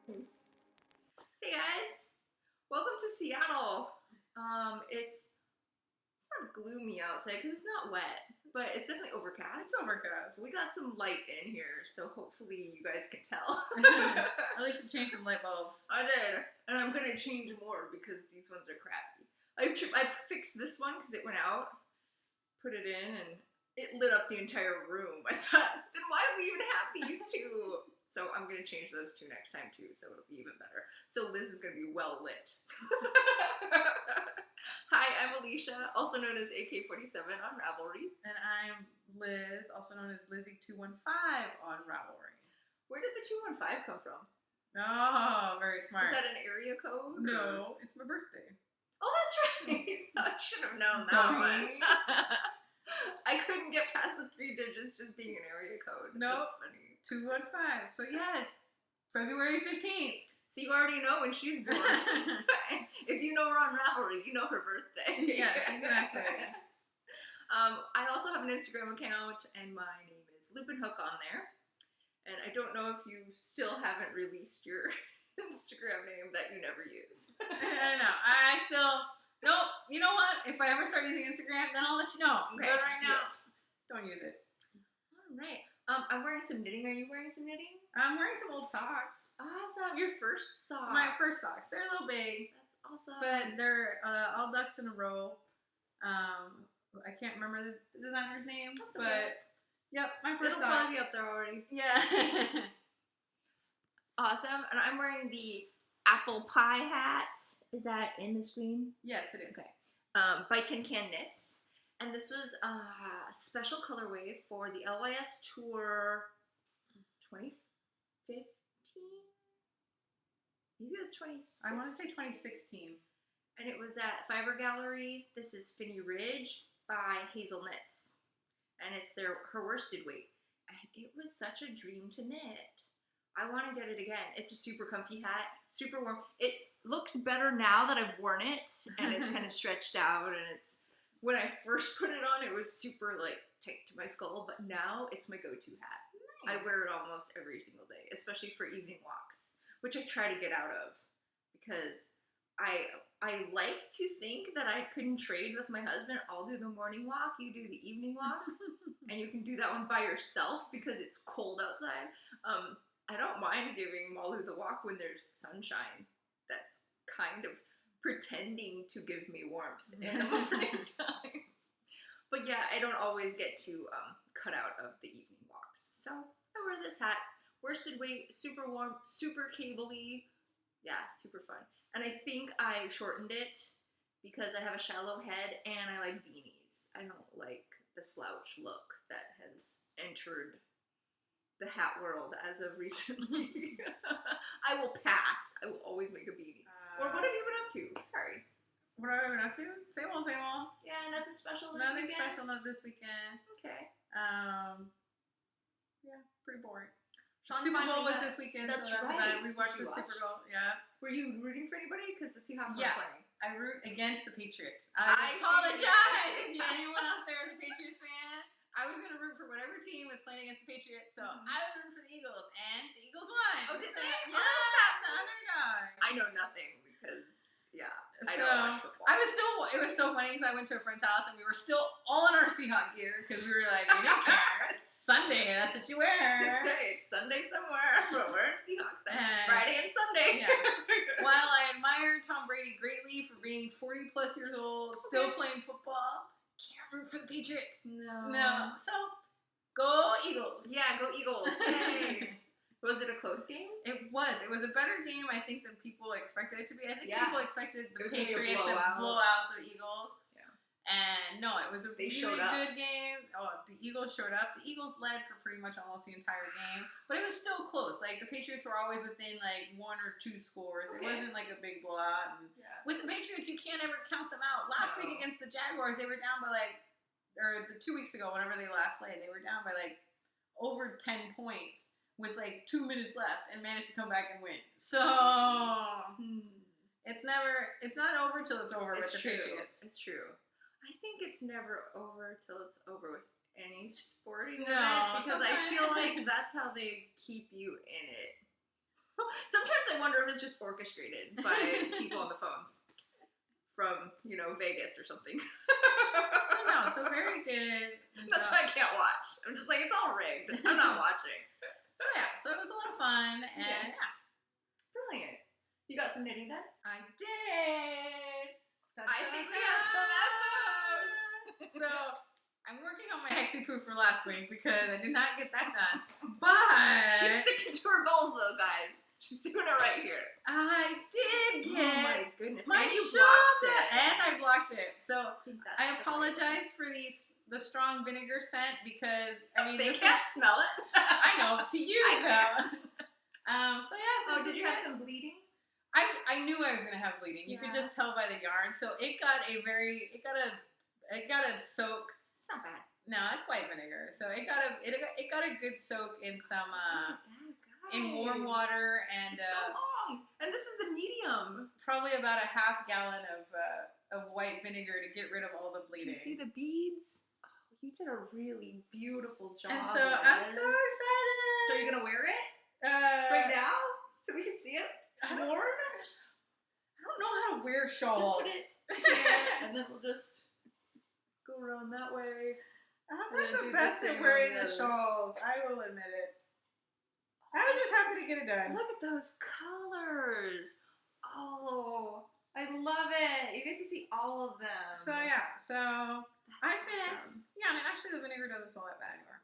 Hey guys, welcome to Seattle. It's not gloomy outside because it's not wet, but it's definitely overcast. It's overcast. We got some light in here, so hopefully you guys can tell. At least you changed some light bulbs. I did, and I'm gonna change more because these ones are crappy. I fixed this one because it went out, put it in, and it lit up the entire room. I thought, then why do we even have these two? So I'm going to change those two next time too, so it'll be even better. So Liz is going to be well lit. Hi, I'm Alicia, also known as AK47 on Ravelry. And I'm Liz, also known as Lizzie215 on Ravelry. Where did the 215 come from? Oh, very smart. Is that an area code? No, it's my birthday. Oh, that's right. I should have known that one. I couldn't get past the 3 digits just being an area code. Nope. That's funny. 215. So yes, February 15th. So you already know when she's born. If you know her on Ravelry, you know her birthday. Yes, exactly. I also have an Instagram account, and my name is lupinehook on there. And I don't know if you still haven't released your Instagram name that you never use. I know. Nope. You know what? If I ever start using Instagram, then I'll let you know. Okay, but right now, don't use it. All right. I'm wearing some knitting. Are you wearing some knitting? I'm wearing some old socks. Awesome. Your first socks. My first socks. They're a little big. That's awesome. But they're all ducks in a row. I can't remember the designer's name. That's but okay. Yep, my first It'll socks. probably be up there already. Yeah. Awesome. And I'm wearing the apple pie hat. Is that in the screen? Yes, it is. Okay. By Tin Can Knits. And this was a special colorway for the LYS Tour 2015? Maybe it was 2016. I want to say 2016. And it was at Fiber Gallery. This is Finney Ridge by Hazel Knits. And it's her worsted weight. And it was such a dream to knit. I want to get it again. It's a super comfy hat, super warm. It looks better now that I've worn it, and it's kind of stretched out, and it's, when I first put it on, it was super tight to my skull, but now it's my go-to hat. Nice. I wear it almost every single day, especially for evening walks, which I try to get out of, because I like to think that I couldn't trade with my husband. I'll do the morning walk, you do the evening walk, and you can do that one by yourself because it's cold outside. I don't mind giving Malu the walk when there's sunshine. That's kind of pretending to give me warmth in the morning time. But yeah, I don't always get to cut out of the evening walks. So I wear this hat. Worsted weight, super warm, super cable-y. Yeah, super fun. And I think I shortened it because I have a shallow head and I like beanies. I don't like the slouch look that has entered the hat world as of recently. I will pass. I will always make a beanie. Or what have you been up to? Sorry. What have I been up to? Same old, same old. Yeah, nothing special this weekend? Nothing special, not this weekend. Okay. Yeah, pretty boring. Sean Super Bowl was this weekend, that's so that's right. about it. We watched the Did you Super Bowl. Yeah. Were you rooting for anybody? Because the Seahawks were playing. I root against the Patriots. I apologize if anyone out there is a Patriots fan. I was going to root for whatever team was playing against the Patriots, so I was rooting for the Eagles, and the Eagles won. Oh, did they? Yeah, the underdog. I know nothing because, I don't watch football. It was so funny because I went to a friend's house, and we were still all in our Seahawk gear because we were like, we don't care. It's Sunday, that's what you wear. That's right. Sunday somewhere. We're wearing Seahawks time. Friday and Sunday. Yeah. While I admire Tom Brady greatly for being 40 plus years old, still playing football, can't root for the Patriots. No. So, go Eagles. Yeah, go Eagles. Yay. Was it a close game? It was. It was a better game, I think, than people expected it to be. I think people expected the Patriots to blow out the Eagles. Yeah. And no, it was a really good game. Oh, the Eagles showed up. The Eagles led for pretty much almost the entire game. But it was still close. The Patriots were always within 1 or 2 scores. Okay. It wasn't a big blowout. And with the Patriots, you can't ever count them out. Last week against the Jaguars, they were down by or 2 weeks ago, whenever they last played, they were down by over 10 points with 2 minutes left and managed to come back and win. So it's not over till it's over with the Patriots. It's true. I think it's never over till it's over with any sporting event because I feel like that's how they keep you in it. Sometimes I wonder if it's just orchestrated by people on the phones from, Vegas or something. So very good. That's why I can't watch. I'm just like, it's all rigged. I'm not watching. So it was a lot of fun, and Brilliant. You got some knitting done? I did. I think we have some echoes. So I'm working on my hexapoo for last week because I did not get that done. But she's sticking to her goals, though, guys. She's doing it right here. I did get my goodness. my and you blocked it. And I blocked it. So I the apologize for the strong vinegar scent because they can't smell it. I know, to you though. So yeah. Did you have some bleeding? I knew I was gonna have bleeding. You could just tell by the yarn. So it got a soak. It's not bad. No, it's white vinegar. So it got a good soak in some in warm water and it's so long. And this is the medium. Probably about a half gallon of white vinegar to get rid of all the bleeding. Do you see the beads? Oh, you did a really beautiful job. And so I'm so excited. So are you gonna wear it right now so we can see it worn? I don't know how to wear shawls. Just put it here, and then we'll just go around that way. I'm not the best at wearing the shawls. I will admit it. I was just happy to get it done. Look at those colors. Oh, I love it. You get to see all of them. So yeah, I finished. Awesome. Yeah, and actually the vinegar doesn't smell that bad anymore.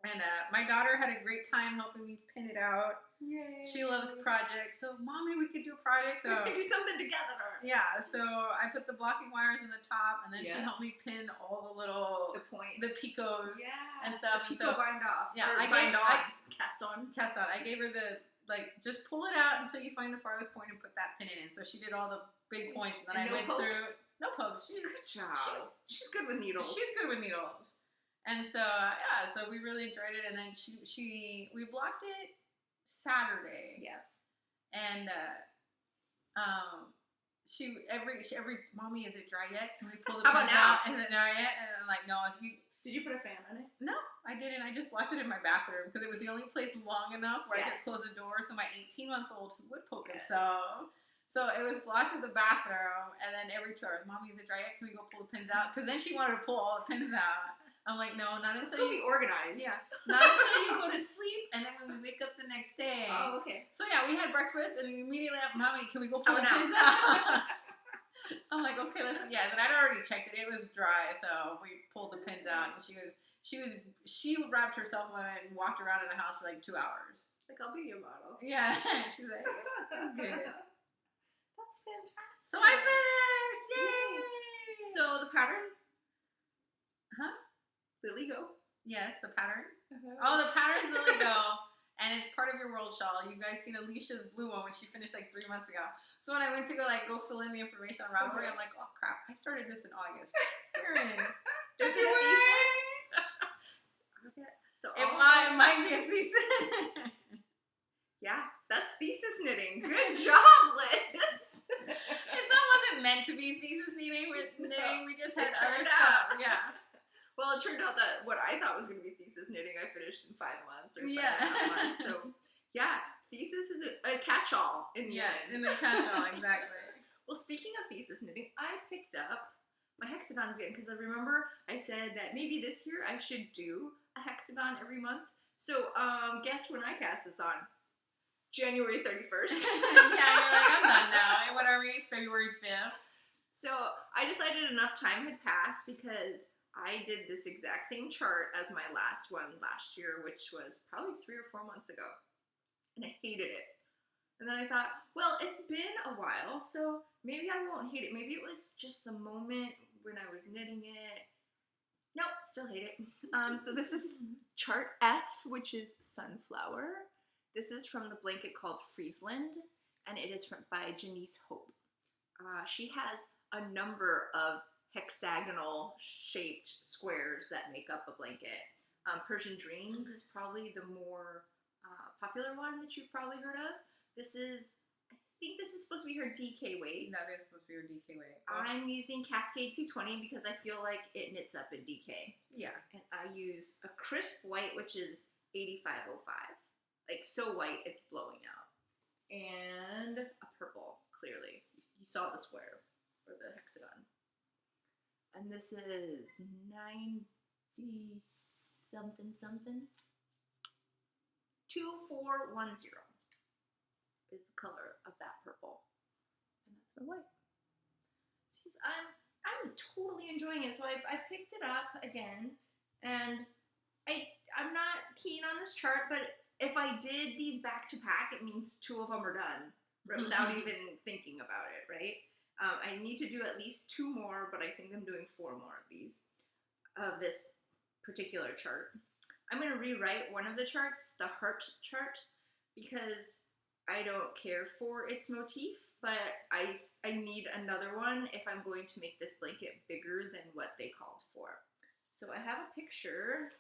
And my daughter had a great time helping me pin it out. Yay. She loves projects. So, Mommy, we could do a project. So we could do something together. Yeah, so I put the blocking wires in the top, and then she helped me pin all the points, the picots, and The stuff. picot bind off. Yeah, cast on. I gave her just pull it out until you find the farthest point and put that pin in. So she did all the big points, and then I went through. No pokes. Good job. She's good with needles. She's good with needles. And so so we really enjoyed it, and then we blocked it Saturday. Yeah. And every Mommy, is it dry yet? Can we pull the pins out? Is it dry yet? And I'm like, no. Did you put a fan on it? No, I didn't. I just blocked it in my bathroom because it was the only place long enough where I could close the door so my 18-month-old would poke himself. So it was blocked in the bathroom, and then every 2 hours, Mommy, is it dry yet? Can we go pull the pins out? Because then she wanted to pull all the pins out. I'm like, no, not until you be organized. Yeah, not until you go to sleep, and then when we wake up the next day. Oh, okay. So yeah, we had breakfast, and immediately after, Mommy, can we go pull the pins out? I'm like, okay, let's. Yeah, and I'd already checked it; it was dry, so we pulled the pins out, and she wrapped herself in it and walked around in the house for like 2 hours. Like, I'll be your model. Yeah, she's like, I did. That's fantastic. So I finished! Yay! So the pattern? Huh? Lily Go. Yes, the pattern. Oh, the pattern's Lily Go, and it's part of your world shawl. You guys seen Alicia's blue one when she finished like 3 months ago. So when I went to go fill in the information on Ravelry, I'm like, oh crap, I started this in August. Does it work? So it might be a thesis. Yeah, that's thesis knitting. Good job, Liz. That wasn't meant to be thesis knitting. We just had other stuff. Yeah. Well, it turned out that what I thought was going to be thesis knitting, I finished in 5 months or 7.5 months. So, yeah, thesis is a catch-all in the end. In the catch-all, exactly. Well, speaking of thesis knitting, I picked up my hexagons again because I remember I said that maybe this year I should do a hexagon every month. So, guess when I cast this on? January 31st. Yeah, you're like, I'm done now. And what are we? February 5th? So, I decided enough time had passed because I did this exact same chart as my last one last year, which was probably 3 or 4 months ago. And I hated it. And then I thought, well, it's been a while, so maybe I won't hate it. Maybe it was just the moment when I was knitting it. Nope, still hate it. So this is chart F, which is sunflower. This is from the blanket called Friesland, and it is by Janice Hope. She has a number of hexagonal shaped squares that make up a blanket. Persian Dreams is probably the more popular one that you've probably heard of. I think this is supposed to be her DK weight. That is supposed to be her DK weight. I'm using Cascade 220 because I feel like it knits up in DK. Yeah. And I use a crisp white, which is 8505. Like so white, it's blowing out. and a purple, clearly. You saw the square, or the hexagon. And this is 90-something. 2410 is the color of that purple. And that's my white. I'm totally enjoying it. So I picked it up again, and I'm not keen on this chart, but if I did these back to back, it means 2 of them are done without even thinking about it, right? I need to do at least 2 more, but I think I'm doing 4 more of these, of this particular chart. I'm going to rewrite one of the charts, the heart chart, because I don't care for its motif, but I need another one if I'm going to make this blanket bigger than what they called for. So I have a picture,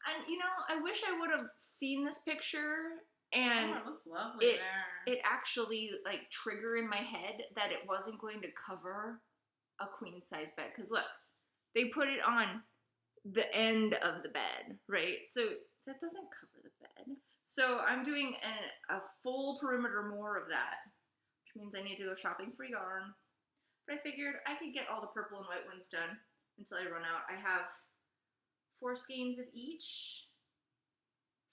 and you know, I wish I would have seen this picture, and it looks lovely it actually like trigger in my head that it wasn't going to cover a queen size bed, because look, they put it on the end of the bed, right? So that doesn't cover the bed. So I'm doing a full perimeter more of that, which means I need to go shopping for yarn. But I figured I could get all the purple and white ones done until I run out. I have 4 skeins of each,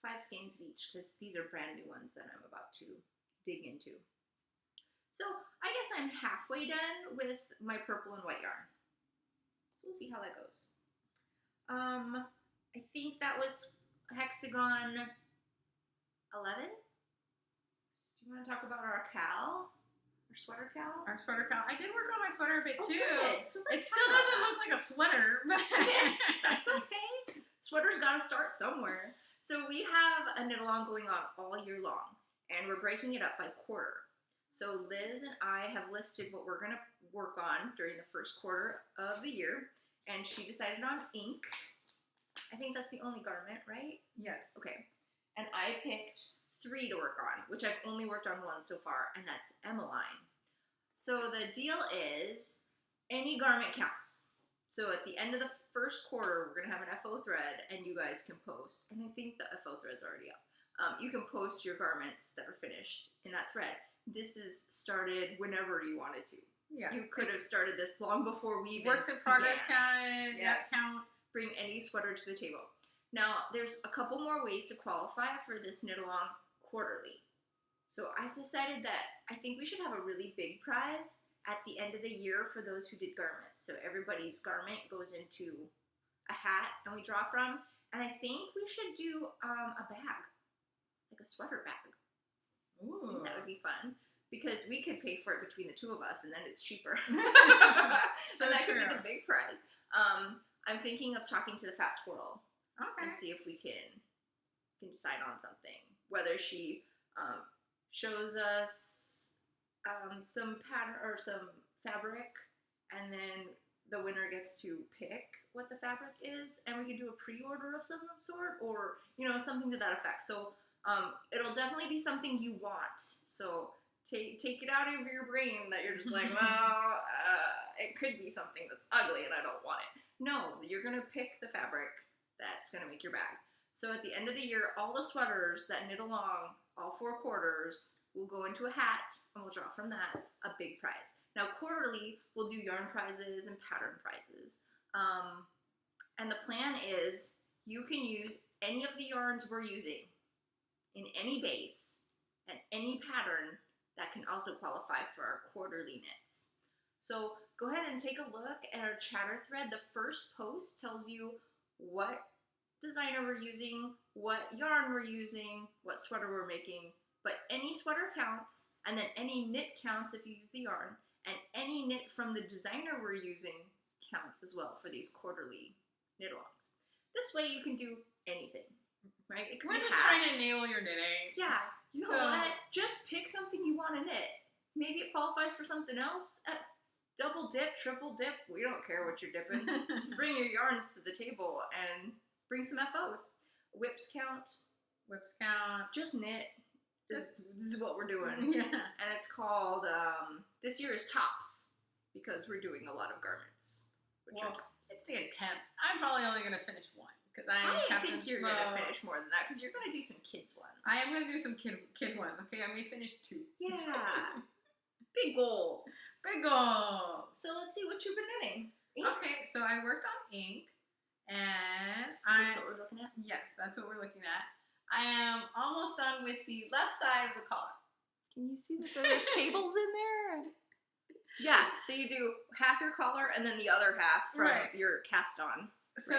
5 skeins of each, because these are brand new ones that I'm about to dig into. So I guess I'm halfway done with my purple and white yarn. So we'll see how that goes. I think that was hexagon 11. Do you want to talk about our cowl? Our sweater cowl? Our sweater cowl. I did work on my sweater a bit too. Good. So it still doesn't look like a sweater, but that's okay. Sweater's got to start somewhere. So we have a knit along going on all year long, and we're breaking it up by quarter. So Liz and I have listed what we're going to work on during the first quarter of the year, and she decided on ink. I think that's the only garment, right? Yes. Okay. And I picked 3 to work on, which I've only worked on 1 so far, and that's Emmeline. So the deal is any garment counts. So at the end of the first quarter, we're going to have an FO thread, and you guys can post. And I think the FO thread's already up. You can post your garments that are finished in that thread. This is started whenever you wanted to. Yeah. You could have started this long before we even works in progress counted. Yeah. Count. Bring any sweater to the table. Now, there's a couple more ways to qualify for this knit along quarterly. So I've decided that I think we should have a really big prize at the end of the year for those who did garments. So everybody's garment goes into a hat and we draw from. And I think we should do a bag, like a sweater bag. Ooh. I think that would be fun. Because we could pay for it between the 2 of us, and then it's cheaper. So and that could be the big prize. I'm thinking of talking to the Fat Squirrel and see if we can decide on something. Whether she shows us some pattern or some fabric, and then the winner gets to pick what the fabric is, and we can do a pre-order of some sort, or something to that effect. So it'll definitely be something you want. So take it out of your brain that you're just like, well, it could be something that's ugly and I don't want it. No, you're going to pick the fabric that's going to make your bag. So at the end of the year, all the sweaters that knit along all 4 quarters will go into a hat, and we'll draw from that a big prize. Now, quarterly, we'll do yarn prizes and pattern prizes. And the plan is you can use any of the yarns we're using in any base and any pattern that can also qualify for our quarterly knits. So go ahead and take a look at our chatter thread. The first post tells you what designer we're using, what yarn we're using, what sweater we're making, but any sweater counts, and then any knit counts if you use the yarn, and any knit from the designer we're using counts as well for these quarterly knit-alongs. This way you can do anything, right? It could We're be just trying to nail your knitting. Yeah. You know what? Just pick something you want to knit. Maybe it qualifies for something else. Double dip, triple dip, we don't care what you're dipping. Just bring your yarns to the table and bring some FOs. Whips count. Whips count. Just knit. This is what we're doing. Yeah. And it's called, this year is tops, because we're doing a lot of garments, which are tops. It's the attempt. I'm probably only going to finish 1, because I think you're going to finish more than that because you're going to do some kids ones. I am going to do some kid ones. Okay, I may finish 2. Yeah. Big goals. Big goals. So let's see what you've been knitting. Ink? Okay, so I worked on ink, and Is this what we're looking at? Yes, that's what we're looking at. I am almost done with the left side of the collar. Can you see that there's cables in there? Yeah, so you do half your collar and then the other half from your cast on. So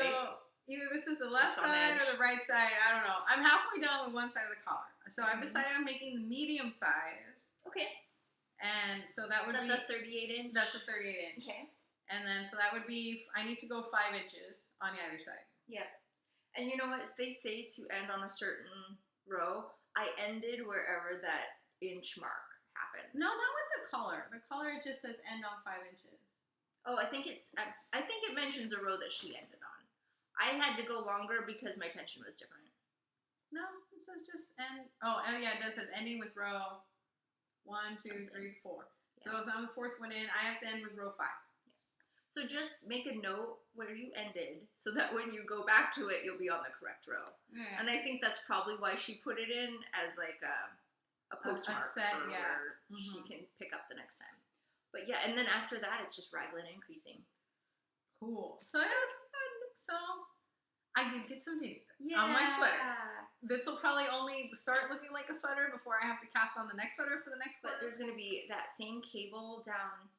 either this is the left side or the right side. I don't know. I'm halfway done with one side of the collar. So I've decided on making the medium size. Okay. And so that would be the 38 inch? That's the 38 inch. Okay. And then so that would be, I need to go 5 inches on either side. Yeah. And you know what? If they say to end on a certain row, I ended wherever that inch mark happened. No, not with the collar. The collar just says end on 5 inches. Oh, I think it mentions a row that she ended on. I had to go longer because my tension was different. No, it says just end. Oh, yeah, it does. It says ending with row 1, 2, 3, 4. Yeah. So if I'm the 4th one in, I have to end with row 5. Yeah. So just make a note where you ended so that when you go back to it, you'll be on the correct row. Yeah. And I think that's probably why she put it in as like a postmark where she can pick up the next time. But yeah, and then after that, it's just raglan and increasing. Cool. So I did get some knitting on my sweater. This will probably only start looking like a sweater before I have to cast on the next sweater for the next But quarter. there's going to be that same cable down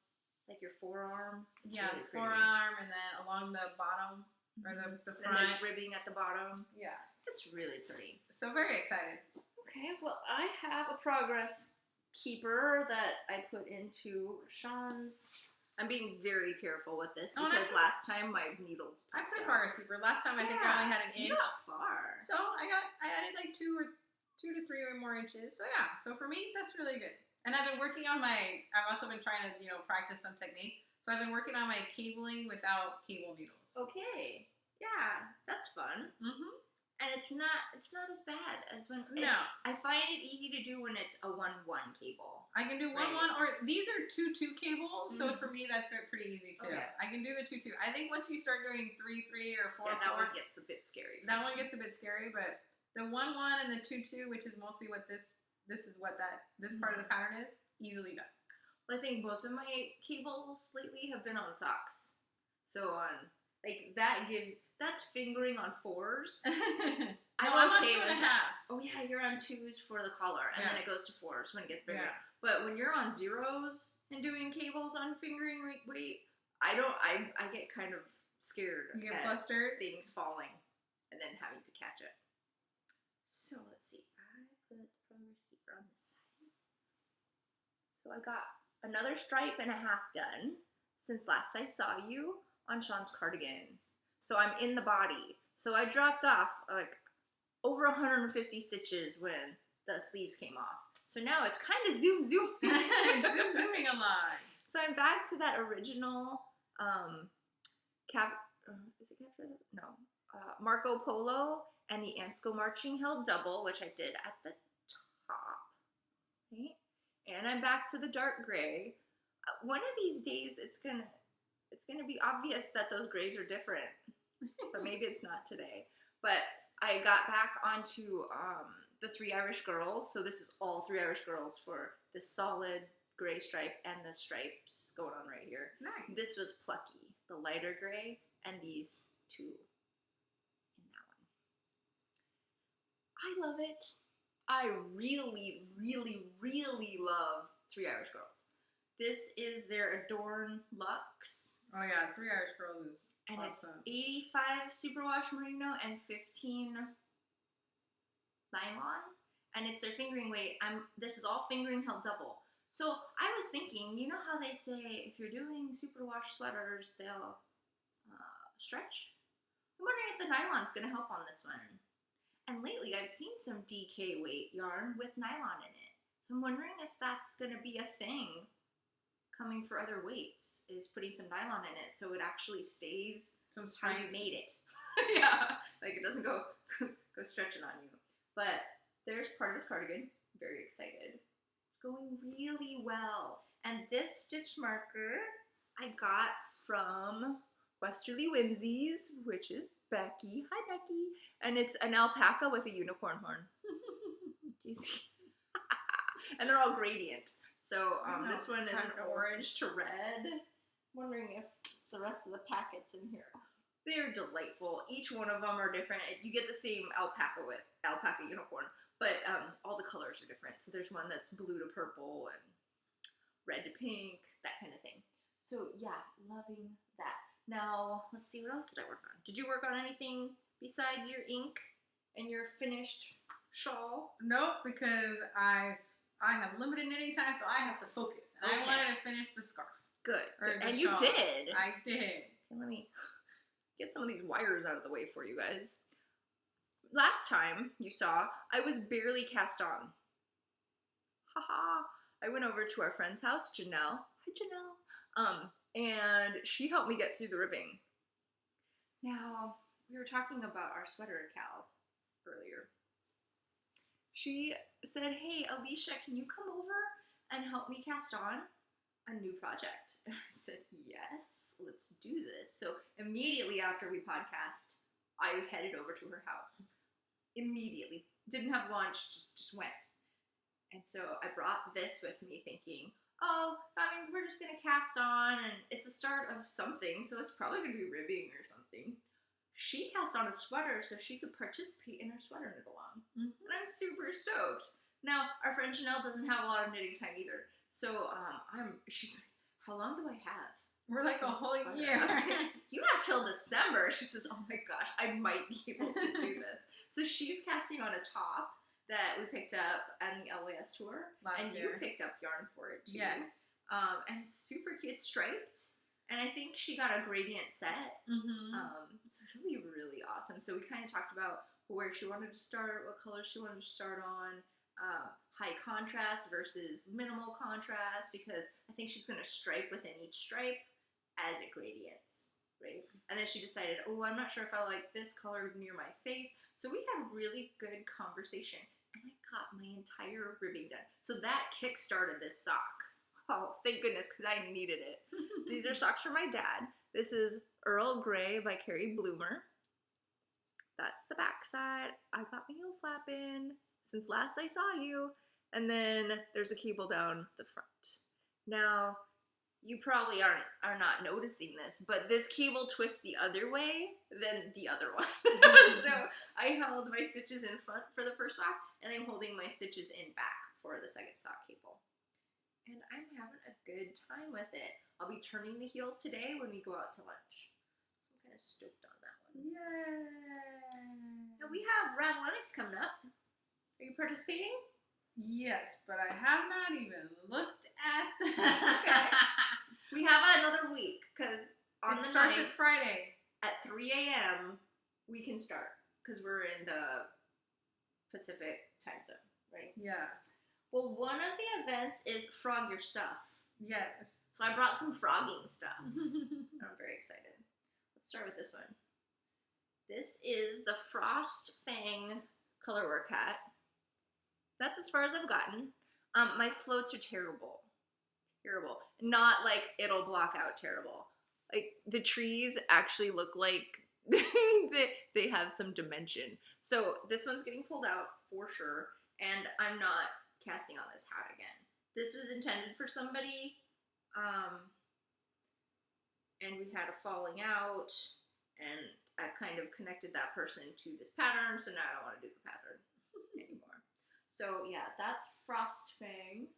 like your forearm. It's really forearm, and then along the bottom or the front. And there's ribbing at the bottom. Yeah. It's really pretty. So very excited. Okay, well I have a progress keeper that I put into Sean's. I'm being very careful with this because last time my needles. I put a progress keeper. Last time I think I only had an inch. You got far. So I added like 2 to 3 or more inches. So yeah. So for me, that's really good. And I've been working on I've also been trying to practice some technique. So I've been working on my cabling without cable needles. Okay. Yeah, that's fun. Mm-hmm. And it's not as bad as when. No. I find it easy to do when it's a 1-1 cable. I can do 1-1, or these are 2-2 cables, so for me that's pretty easy too. Okay. I can do the 2-2. I think once you start doing 3-3 or 4-4, that one gets a bit scary. That one gets a bit scary, but the 1-1 and the 2-2, which is mostly what this is what this part of the pattern is, easily done. Well, I think most of my cables lately have been on socks. So on that's fingering on 4s. I'm on 2.5. Oh yeah, you're on 2s for the collar, and then it goes to 4s when it gets bigger. Yeah. But when you're on 0s and doing cables on fingering weight, I get kind of scared. You get flustered. Things falling, and then having to catch it. So let's see. I put the progress keeper on this side. So I got another stripe and a half done since last I saw you on Sean's cardigan. So I'm in the body. So I dropped off like over 150 stitches when the sleeves came off. So now it's kind of zooming a lot. So I'm back to that original is it No. Marco Polo and the Ansco Marching Hill double, which I did at the top. Right? And I'm back to the dark gray. One of these days it's gonna be obvious that those grays are different. But maybe it's not today. But I got back onto the 3 Irish Girls. So this is all 3 Irish Girls for the solid gray stripe and the stripes going on right here. Nice. This was Plucky, the lighter gray, and these 2 in that one. I love it. I really, really, really love 3 Irish Girls. This is their Adorn Luxe. Oh yeah, 3 Irish Girls is and awesome. It's 85 superwash merino and 15 nylon, and it's their fingering weight. This is all fingering held double. So I was thinking, you know how they say if you're doing superwash sweaters, they'll stretch? I'm wondering if the nylon's going to help on this one. And lately I've seen some DK weight yarn with nylon in it. So I'm wondering if that's going to be a thing coming for other weights, is putting some nylon in it so it actually stays how you made it. Yeah, like it doesn't go stretching on you. But there's part of his cardigan. Very excited. It's going really well. And this stitch marker I got from Westerly Whimsies, which is Becky. Hi, Becky. And it's an alpaca with a unicorn horn. Do you see? And they're all gradient. So this one is an orange to red. I'm wondering if the rest of the packets in here. They're delightful. Each one of them are different. You get the same alpaca with alpaca unicorn, but all the colors are different. So there's one that's blue to purple and red to pink, that kind of thing. So yeah, loving that. Now, let's see, what else did I work on? Did you work on anything besides your ink and your finished shawl? Nope, because I have limited knitting time, so I have to focus. And I wanted to finish the scarf. Good. And you did. I did. Okay, let me get some of these wires out of the way for you guys. Last time you saw, I was barely cast on. Haha. I went over to our friend's house, Janelle. Hi, Janelle. And she helped me get through the ribbing. Now, we were talking about our sweater cowl earlier. She said, hey, Alicia, can you come over and help me cast on a new project? And I said, yes, let's do this. So immediately after we podcast, I headed over to her house. Immediately. Didn't have lunch, just went. And so I brought this with me thinking, oh, I mean, we're just going to cast on, and it's a start of something, so it's probably going to be ribbing or something. She cast on a sweater so she could participate in her sweater knit along. And I'm super stoked. Now, our friend Janelle doesn't have a lot of knitting time either. So she's like, how long do I have? We're like a whole year. Like, you have till December. She says, oh my gosh, I might be able to do this. So she's casting on a top that we picked up on the LYS tour. Last year. You picked up yarn for it too. Yes. And it's super cute. It's striped. And I think she got a gradient set. So it'll be really awesome. So we kind of talked about where she wanted to start, what colors she wanted to start on, high contrast versus minimal contrast, because I think she's going to stripe within each stripe as it gradients, right? And then she decided, oh, I'm not sure if I like this color near my face. So we had a really good conversation, and I got my entire ribbing done. So that kick-started this sock. Oh, thank goodness, because I needed it. These are socks from my dad. This is Earl Grey by Carrie Bloomer. That's the back side. I got my heel flap in since last I saw you. And then there's a cable down the front. Now, you probably are not noticing this, but this cable twists the other way than the other one. So I held my stitches in front for the first sock, and I'm holding my stitches in back for the second sock cable. And I'm having a good time with it. I'll be turning the heel today when we go out to lunch. So I'm kind of stoked on that one. Yay! Now we have Ravelinics coming up. Are you participating? Yes, but I have not even looked at that. Okay. We have another week, because on the 9th, starts at Friday. At 3 a.m. we can start, because we're in the Pacific time zone, right? Yeah. Well, one of the events is Frog Your Stuff. Yes. So I brought some frogging stuff. I'm very excited. Let's start with this one. This is the Frost Fang Colorwork hat. That's as far as I've gotten. My floats are terrible. Terrible. Not like it'll block out terrible. Like the trees actually look like they have some dimension. So this one's getting pulled out for sure. And I'm not casting on this hat again. This was intended for somebody. And we had a falling out. And I've kind of connected that person to this pattern. So now I don't want to do the pattern anymore. So yeah, that's Frost Fang.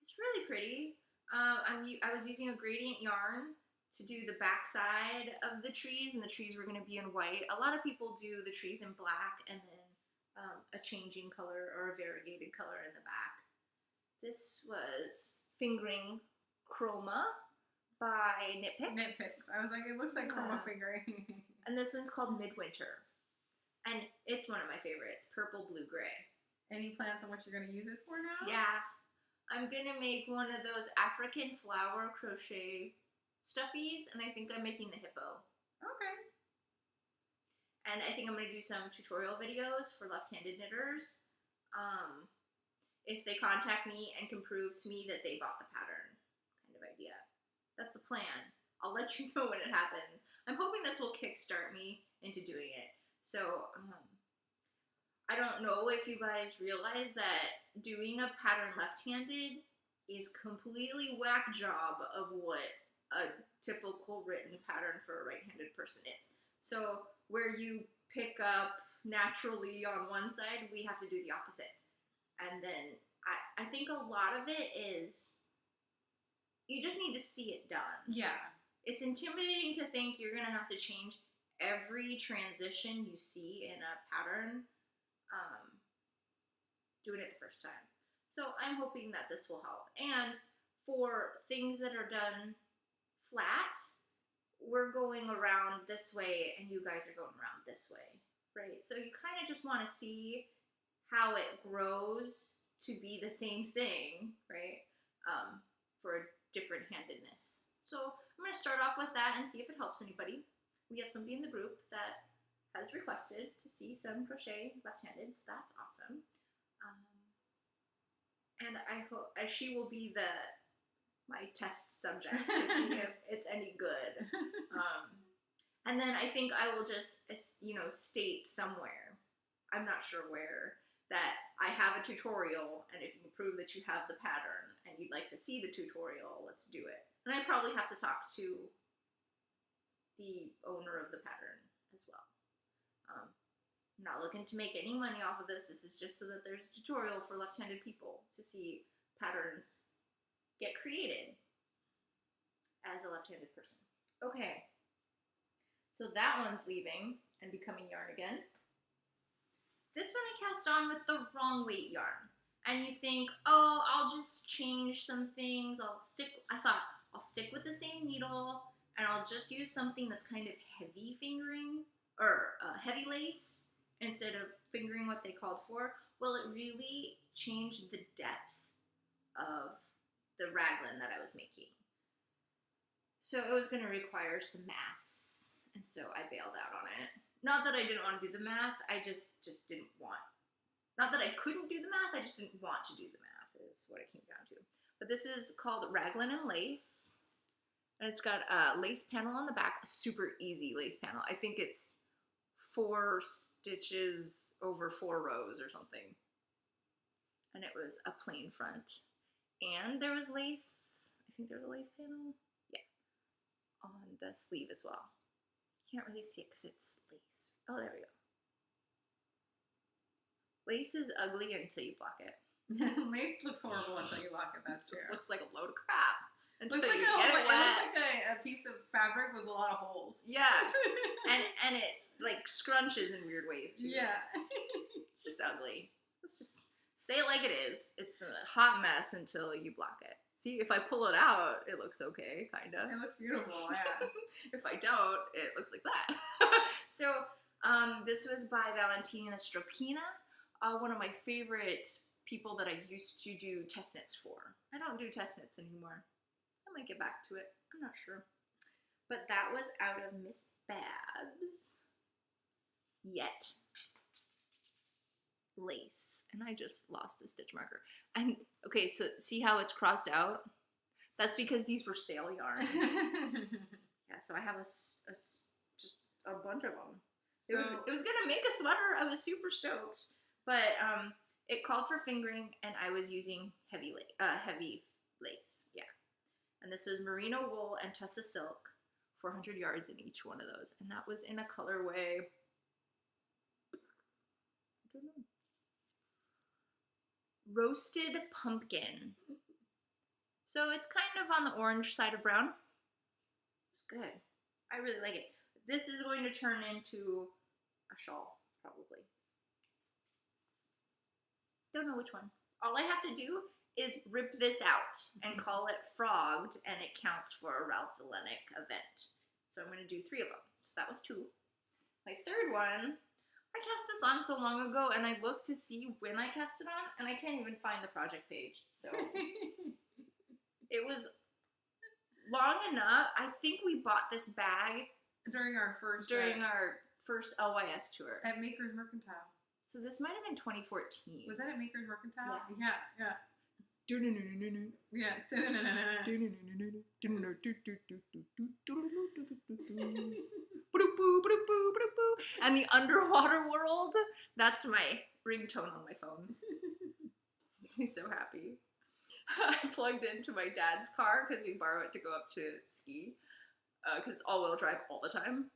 It's really pretty. I was using a gradient yarn to do the back side of the trees, and the trees were going to be in white. A lot of people do the trees in black and then a changing color or a variegated color in the back. This was Fingering Chroma by Knit Picks. Knit Picks. I was like, it looks like Chroma fingering. And this one's called Midwinter. And it's one of my favorites, purple, blue, gray. Any plans on what you're going to use it for now? Yeah. I'm going to make one of those African flower crochet stuffies, and I think I'm making the hippo. Okay. And I think I'm going to do some tutorial videos for left-handed knitters. If they contact me and can prove to me that they bought the pattern kind of idea. That's the plan. I'll let you know when it happens. I'm hoping this will kickstart me into doing it. So, I don't know if you guys realize that doing a pattern left-handed is completely whack job of what a typical written pattern for a right-handed person is. So where you pick up naturally on one side, we have to do the opposite. And then I think a lot of it is you just need to see it done. Yeah. It's intimidating to think you're going to have to change every transition you see in a pattern doing it the first time. So I'm hoping that this will help. And for things that are done flat, we're going around this way and you guys are going around this way, right? So you kind of just want to see how it grows to be the same thing, right? For different handedness. So I'm going to start off with that and see if it helps anybody. We have somebody in the group that has requested to see some crochet left-handed, so that's awesome. And I hope she will be my test subject to see if it's any good. And then I think I will just, state somewhere, I'm not sure where, that I have a tutorial, and if you can prove that you have the pattern and you'd like to see the tutorial, let's do it. And I probably have to talk to the owner of the pattern as well. I'm not looking to make any money off of this. This is just so that there's a tutorial for left-handed people to see patterns get created as a left-handed person. Okay, so that one's leaving and becoming yarn again. This one I cast on with the wrong weight yarn. And you think, oh, I'll just change some things. I thought I'll stick with the same needle and I'll just use something that's kind of heavy fingering or heavy lace instead of fingering what they called for. Well, it really changed the depth of the raglan that I was making. So it was going to require some maths, and so I bailed out on it. Not that I didn't want to do the math, I just didn't want. Not that I couldn't do the math, I just didn't want to do the math, is what it came down to. But this is called Raglan and Lace, and it's got a lace panel on the back, a super easy lace panel. I think it's 4 stitches over 4 rows or something. And it was a plain front. And there was lace, I think there was a lace panel, yeah, on the sleeve as well. Can't really see it because it's lace. Oh, there we go. Lace is ugly until you block it. Lace looks horrible until you block it, that's true. It just looks like a load of crap until you get it wet. It looks like a piece of fabric with a lot of holes. Yeah, and it like scrunches in weird ways too. Yeah. It's just ugly. Let's just say it like it is. It's a hot mess until you block it. See, if I pull it out, it looks okay, kind of. It looks beautiful, yeah. If I don't, it looks like that. So, this was by Valentina Stropina, one of my favorite people that I used to do test knits for. I don't do test knits anymore. I might get back to it. I'm not sure. But that was out of Miss Babs. Yet. Lace. And I just lost the stitch marker. And okay, so see how it's crossed out? That's because these were sale yarn. Yeah, so I have just a bunch of them. So, it was gonna make a sweater. I was super stoked, but it called for fingering, and I was using heavy lace. Yeah, and this was merino wool and tussa silk, 400 yards in each one of those, and that was in a colorway. I don't know. Roasted pumpkin. So it's kind of on the orange side of brown. It's good. I really like it. This is going to turn into a shawl, probably. Don't know which one. All I have to do is rip this out and call it frogged, and it counts for a Ralph Lauren event. So I'm going to do 3 of them. So that was 2. My third one, I cast this on so long ago, and I looked to see when I cast it on, and I can't even find the project page. So it was long enough. I think we bought this bag during our first LYS tour at Maker's Mercantile. So this might have been 2014. Was that at Maker's Mercantile? Yeah. Yeah. And the underwater world, that's my ringtone on my phone. Makes me so happy. I plugged into my dad's car because we borrow it to go up to ski because it's all-wheel drive all the time.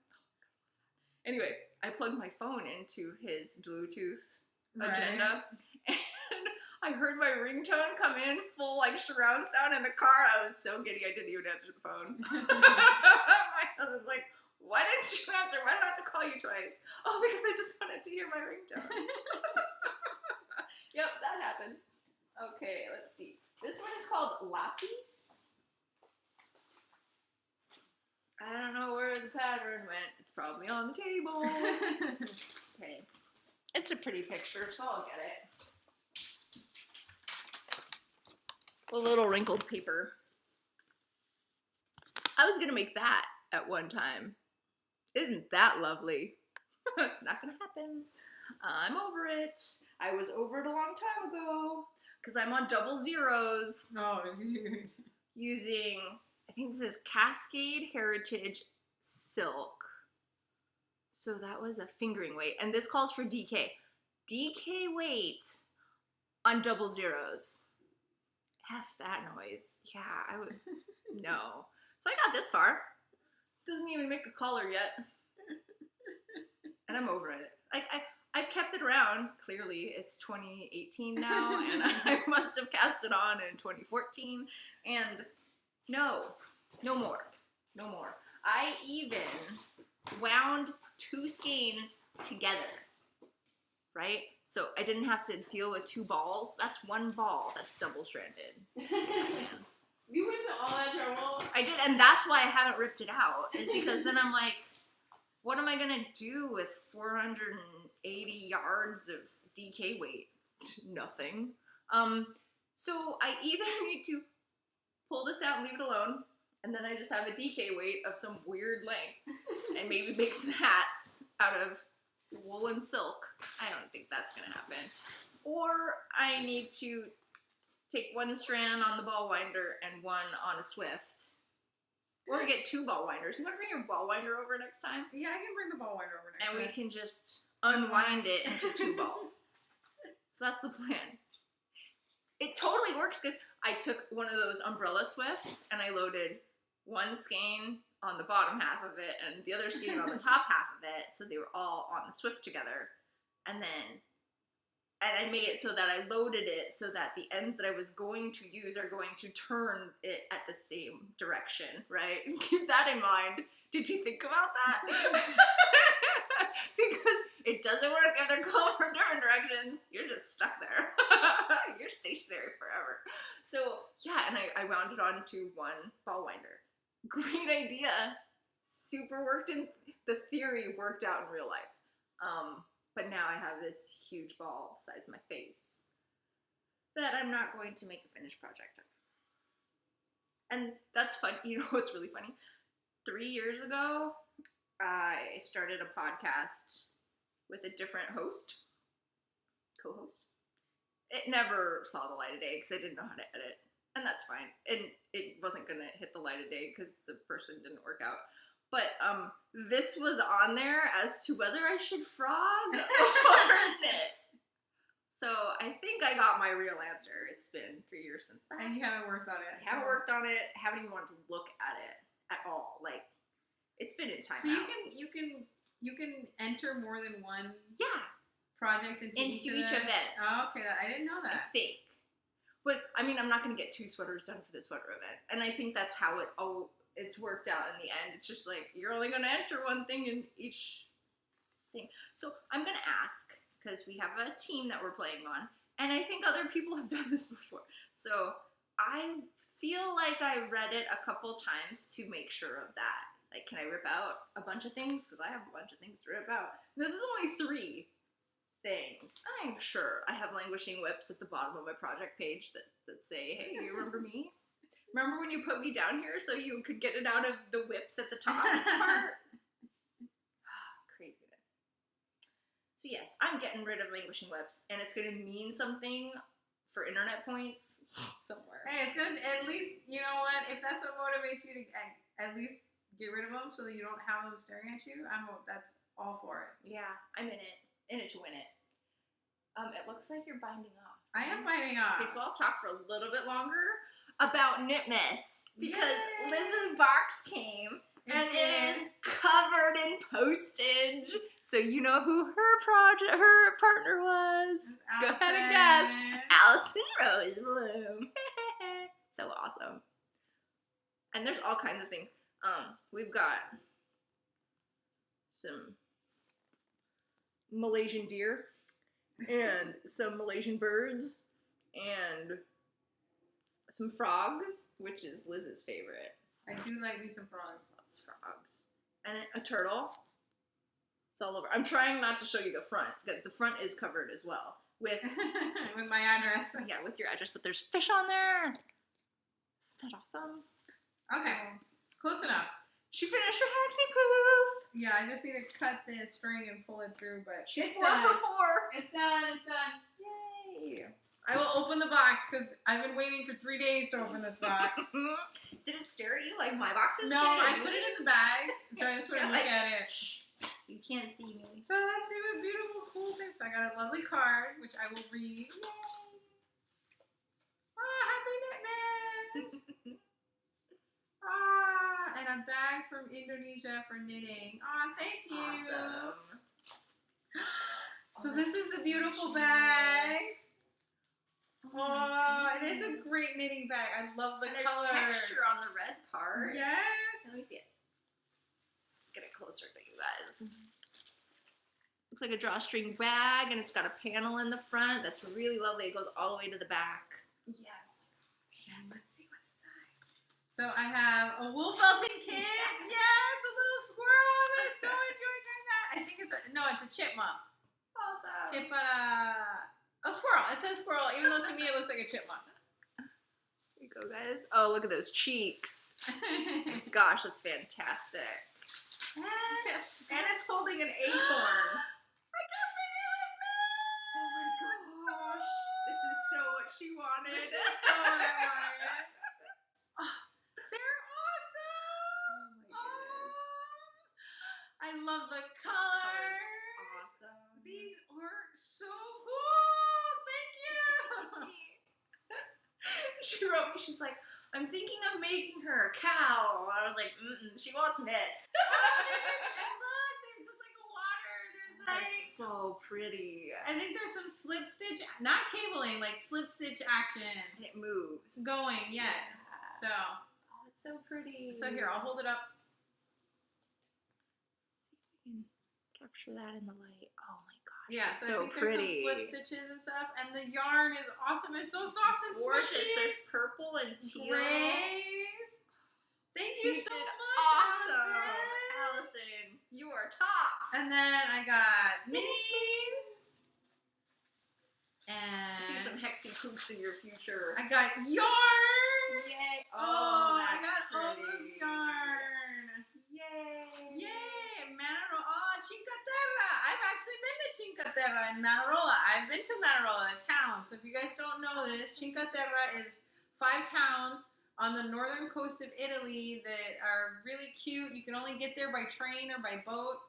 Anyway, I plugged my phone into his Bluetooth agenda, and I heard my ringtone come in full like surround sound in the car. I was so giddy I didn't even answer the phone. My husband's like, "Why didn't you answer? Why do I have to call you twice?" "Oh, because I just wanted to hear my ringtone." Yep, that happened. Okay, let's see. This one is called Lapis. I don't know where the pattern went. It's probably on the table. Okay. It's a pretty picture, so I'll get it. A little wrinkled paper. I was going to make that at one time. Isn't that lovely? It's not going to happen. I'm over it. I was over it a long time ago because I'm on double zeros. Oh, using, I think this is Cascade Heritage Silk. So that was a fingering weight. And this calls for DK. DK weight on double zeros. F that noise. Yeah, I would, no. So I got this far. Doesn't even make a collar yet. And I'm over it. Like, I've kept it around. Clearly, it's 2018 now, and I must have cast it on in 2014. And no more. I even wound 2 skeins together, right? So I didn't have to deal with 2 balls. That's 1 ball that's double-stranded. You went to all that trouble? I did, and that's why I haven't ripped it out, is because then I'm like, what am I going to do with 480 yards of DK weight? Nothing. So I either need to pull this out and leave it alone, and then I just have a DK weight of some weird length, and maybe make some hats out of wool and silk. I don't think that's going to happen. Or I need to take 1 strand on the ball winder and 1 on a Swift. Or get 2 ball winders. You want to bring your ball winder over next time? Yeah, I can bring the ball winder over next time. And we can just unwind it into 2 balls. So that's the plan. It totally works because I took one of those umbrella Swifts and I loaded 1 skein on the bottom half of it and the other skein on the top half of it. So they were all on the Swift together. And I made it so that I loaded it so that the ends that I was going to use are going to turn it at the same direction, right? Keep that in mind. Did you think about that? Because it doesn't work if they're going from different directions. You're just stuck there. You're stationary forever. So, yeah, and I wound it onto 1 ball winder. Great idea. Super worked in, the theory worked out in real life. But now I have this huge ball the size of my face that I'm not going to make a finished project of. And that's fun. You know what's really funny? 3 years ago, I started a podcast with a different co-host. It never saw the light of day because I didn't know how to edit. And that's fine. And it wasn't going to hit the light of day because the person didn't work out. But this was on there as to whether I should frog or knit. So I think I got my real answer. It's been 3 years since that. And you haven't worked on it. I haven't worked on it. Haven't even wanted to look at it at all. Like, it's been in time. So you can enter more than 1 project into each event. Oh, okay. I didn't know that. I think. But I mean, I'm not going to get 2 sweaters done for the sweater event. And I think that's how it's worked out in the end. It's just like, you're only going to enter 1 thing in each thing. So I'm going to ask, because we have a team that we're playing on, and I think other people have done this before. So I feel like I read it a couple times to make sure of that. Like, can I rip out a bunch of things? Because I have a bunch of things to rip out. This is only 3 things. I'm sure I have languishing whips at the bottom of my project page that say, hey, do you remember me? Remember when you put me down here so you could get it out of the whips at the top part? Craziness. So yes, I'm getting rid of languishing whips, and it's going to mean something for internet points somewhere. Hey, it's gonna at least, you know what? If that's what motivates you to at least get rid of them so that you don't have them staring at you, that's all for it. Yeah, I'm in it to win it. It looks like you're binding off. I am binding off. Okay, so I'll talk for a little bit longer about Knitmas because Yay! Liz's box came and it is covered in postage. So you know who her partner was. Go ahead and guess. Allison Rosebloom. So awesome. And there's all kinds of things. We've got some Malaysian deer and some Malaysian birds and some frogs, which is Liz's favorite. I do like me some frogs. She loves frogs. And a turtle. It's all over. I'm trying not to show you the front. The front is covered as well with with my address. Yeah, with your address, but there's fish on there. Isn't that awesome? Okay, close enough. She finished her hexie proof. Yeah, I just need to cut this string and pull it through, but she's 4 for 4. It's done. It's done. Yay! I will open the box because I've been waiting for 3 days to open this box. Did it stare at you like my boxes? No, I put it in the bag. So I just want to look at it. Shh. You can't see me. So let's see what beautiful, cool things. I got a lovely card, which I will read. Yay! Oh, happy Knitmas! And a bag from Indonesia for knitting. Oh, thank you. Awesome. So this is the beautiful bag. Oh, it is a great knitting bag. I love the colors. There's texture on the red part. Yes. Let me see it. Let's get it closer to you guys. Looks like a drawstring bag, and it's got a panel in the front. That's really lovely. It goes all the way to the back. Yes. And let's see what's inside. So I have a wool felting kit. Yes, a little squirrel. I'm gonna so enjoy doing that. I think it's a chipmunk. Awesome. A squirrel. It says squirrel, even though to me it looks like a chipmunk. Here you go, guys. Oh, look at those cheeks. Gosh, that's fantastic. And it's holding an acorn. I got fingerless man! Oh my gosh. This is so what she wanted. This is so what I wanted. Oh, they're awesome! Oh my goodness. I love the colors. Awesome. These are so cool. Thank you. She wrote me, she's like, I'm thinking of making her a cow. I was like, she wants mitts. And look, they look like a water. There's like, They're so pretty. I think there's some slip stitch, not cabling, like slip stitch action. And it moves. Going, yes. Yeah. So. Oh, it's so pretty. So here, I'll hold it up. See if we can capture that in the light. Oh my gosh. Yeah, so I think pretty. There's some slip stitches and stuff, and the yarn is awesome. It's so soft and gorgeous. squishy. There's purple and teal. Grays. Thank you so did much, awesome, Allison. You are tops. And then I got minis. And I see some hexy poops in your future. I got yarn. Yay! Oh, I that's got all pretty. those yarn. Yay! Yay! Manarola. Oh, Cinque Terre. I've actually been to Cinque Terre in Manarola. I've been to Manarola, a town. So if you guys don't know this, Cinque Terre is 5 towns on the northern coast of Italy that are really cute. You can only get there by train or by boat.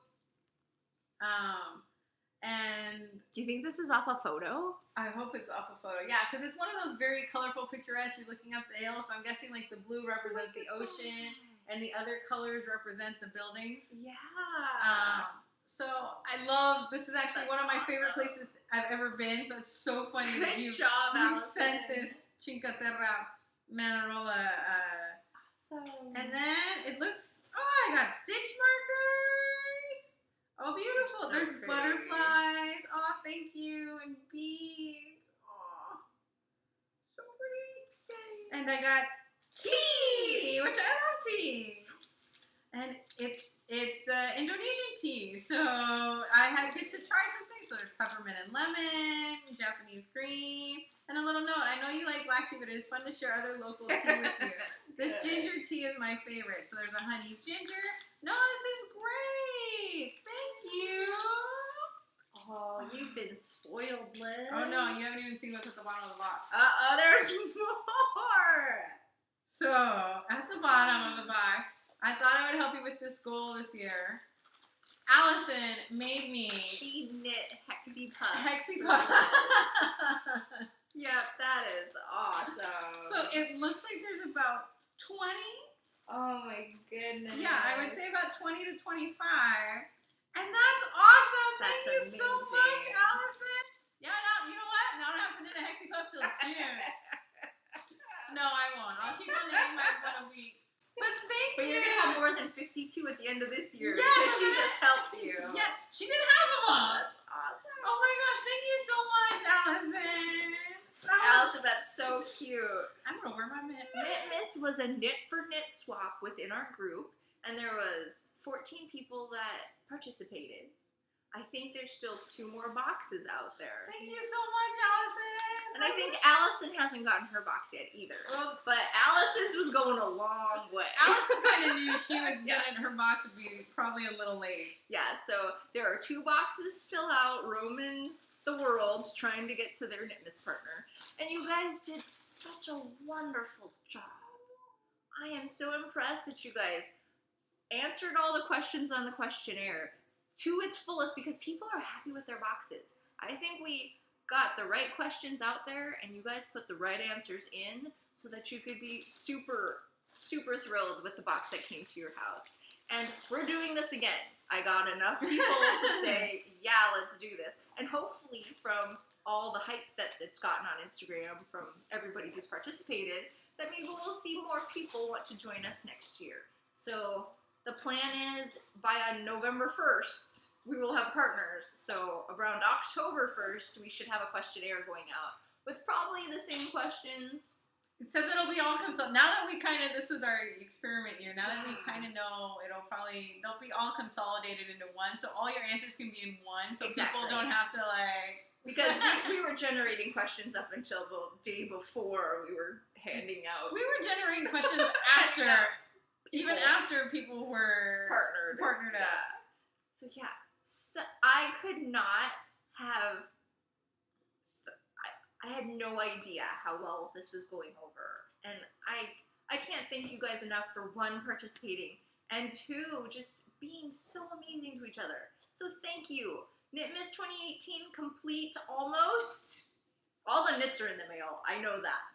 And do you think this is off a photo? I hope it's off a photo. Yeah, because it's one of those very colorful, picturesque. You're looking up the hill, so I'm guessing like the blue represents the ocean, and the other colors represent the buildings. Yeah. So I love. This is actually That's one of my awesome. favorite places I've ever been. So it's so funny that Good you job, sent Allison. this Cinque Terre Manarola. Awesome. And then it looks. Oh, I got stitch markers. Oh, beautiful. So There's pretty. butterflies. Oh, thank you. And beads. Oh, so pretty. And I got tea, which I love tea. And it's Indonesian tea. So I get to try some things. So there's peppermint and lemon, Japanese green, and a little note. I know you like black tea, but it is fun to share other local tea with you. This ginger tea is my favorite. So there's a honey ginger. No, this is great. Thank you. Oh, you've been spoiled, Liz. Oh no, you haven't even seen what's at the bottom of the box. There's more. So, at the bottom of the box, I thought I would help you with this goal this year. Allison made me. She knit Hexie Puffs. Hexie Puffs. Yep, that is awesome. So it looks like there's about 20. Oh my goodness. Yeah, I would say about 20 to 25. And that's awesome. Thank you so much, Allison. Yeah, now, you know what? Now I don't have to knit a Hexie Puff till June. No, I won't. I'll keep on knitting my one a week. But thank you. But you're going to have more than 52 at the end of this year. Yes, because she just helped you. Yeah, she did half of them. That's awesome. Oh my gosh, thank you so much, Allison. Allison, that's so cute. I'm going to wear my mitt. Knit Miss was a knit for knit swap within our group. And there was 14 people that participated. I think there's still 2 more boxes out there. Thank you so much, Allison. And I think Allison hasn't gotten her box yet either. Well, but Allison's was going a long way. Allison kind of knew she was getting her box would be probably a little late. Yeah, so there are 2 boxes still out roaming the world trying to get to their Knit Miss partner. And you guys did such a wonderful job. I am so impressed that you guys answered all the questions on the questionnaire to its fullest because people are happy with their boxes. I think we got the right questions out there and you guys put the right answers in so that you could be super, super thrilled with the box that came to your house. And we're doing this again. I got enough people to say, yeah, let's do this. And hopefully from all the hype that it's gotten on Instagram from everybody who's participated, that maybe we'll see more people want to join us next year. So the plan is by November 1st, we will have partners. So around October 1st, we should have a questionnaire going out with probably the same questions. It says it'll be all now that we this is our experiment year, now that we kind of know, they'll be all consolidated into one. So all your answers can be in one. So people don't have to because we were generating questions up until the day before we were handing out. We were generating questions after. Even after people were partnered up. So yeah, so I could not have, I had no idea how well this was going over. And I can't thank you guys enough for 1, participating, and 2, just being so amazing to each other. So thank you. Knit Miss 2018 complete almost. All the knits are in the mail, I know that.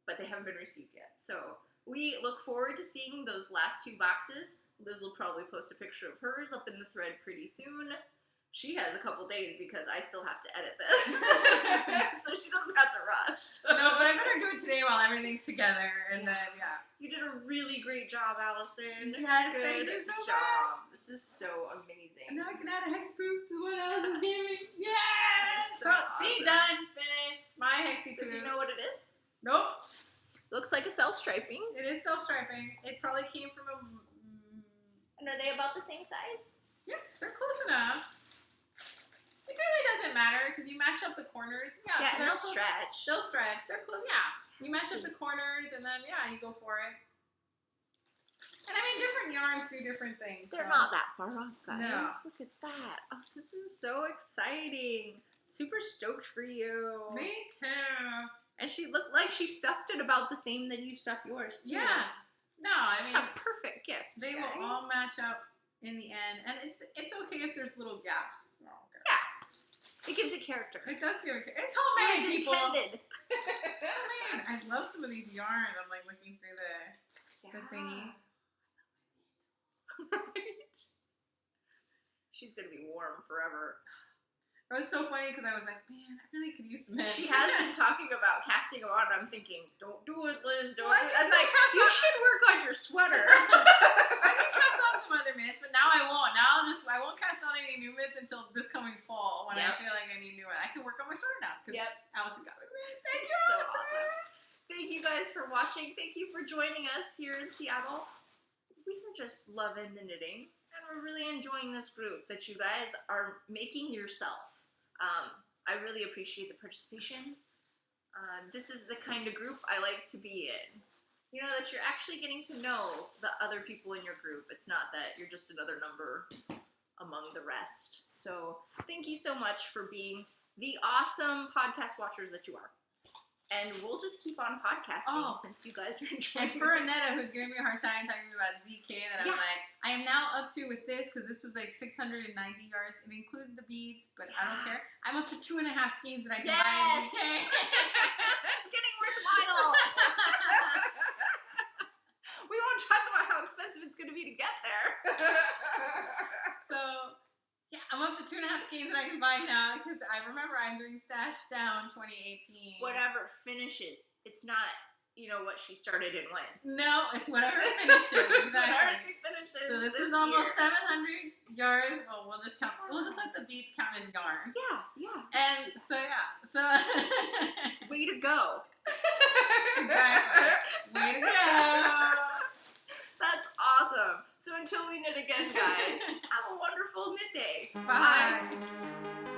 But they haven't been received yet. So we look forward to seeing those last 2 boxes. Liz will probably post a picture of hers up in the thread pretty soon. She has a couple days because I still have to edit this. So she doesn't have to rush. No, but I better do it today while everything's together. And then, yeah. You did a really great job, Allison. Yes, Good thank you so job. Much. This is so amazing. And now I can add a Hexie Poop to what Allison's gaming. Yes! So awesome. See, done. Finished. My Hexie Poop. So do you know what it is? Nope. Looks like a self-striping. It is self-striping. It probably came from a... And are they about the same size? Yeah, they're close enough. It really doesn't matter because you match up the corners. Yeah, so and they'll stretch. They'll stretch. They're close. Yeah. You match up the corners and then, yeah, you go for it. And I mean, different yarns do different things. They're not that far off, guys. No. Look at that. Oh, this is so exciting. Super stoked for you. Me too. And she looked like she stuffed it about the same that you stuffed yours, too. Yeah. No, it's a perfect gift. They will all match up in the end. And it's okay if there's little gaps. Yeah. It gives it character. It does give it character. It's homemade, people. Intended. Man, I love some of these yarns. I'm like looking through the thingy. Right? She's going to be warm forever. It was so funny because I was like, man, I really could use some mitts. She has been talking about casting them on. I'm thinking, don't do it, Liz. Don't do it. I'm like, you should work on your sweater. I can cast on some other mitts, but now I won't. Now I won't cast on any new mitts until this coming fall when I feel like I need new ones. I can work on my sweater now because Allison got it. Thank you, so Allison. Awesome. Thank you guys for watching. Thank you for joining us here in Seattle. We are just loving the knitting, and we're really enjoying this group that you guys are making yourself. I really appreciate the participation. This is the kind of group I like to be in. You know, that you're actually getting to know the other people in your group. It's not that you're just another number among the rest. So thank you so much for being the awesome podcast watchers that you are. And we'll just keep on podcasting since you guys are enjoying it. And for Annetta, who's giving me a hard time talking about ZK, that I'm like, I am now up to with this, because this was like 690 yards. It included the beads, but I don't care. I'm up to 2.5 schemes that I can buy in ZK. It's getting worthwhile. We won't talk about how expensive it's going to be to get there. So... yeah, I'm up to 2.5 schemes that I can buy now, because I remember I'm doing Stash Down 2018. Whatever finishes. It's not, what she started and when. No, it's whatever finishes. Exactly. Whatever she finishes. So this is almost 700 yards. Well, we'll just let the beats count as yarn. Yeah. And so. Way to go. Exactly. Way to go. That's awesome. So until we knit again, guys, have a wonderful knit day. Bye.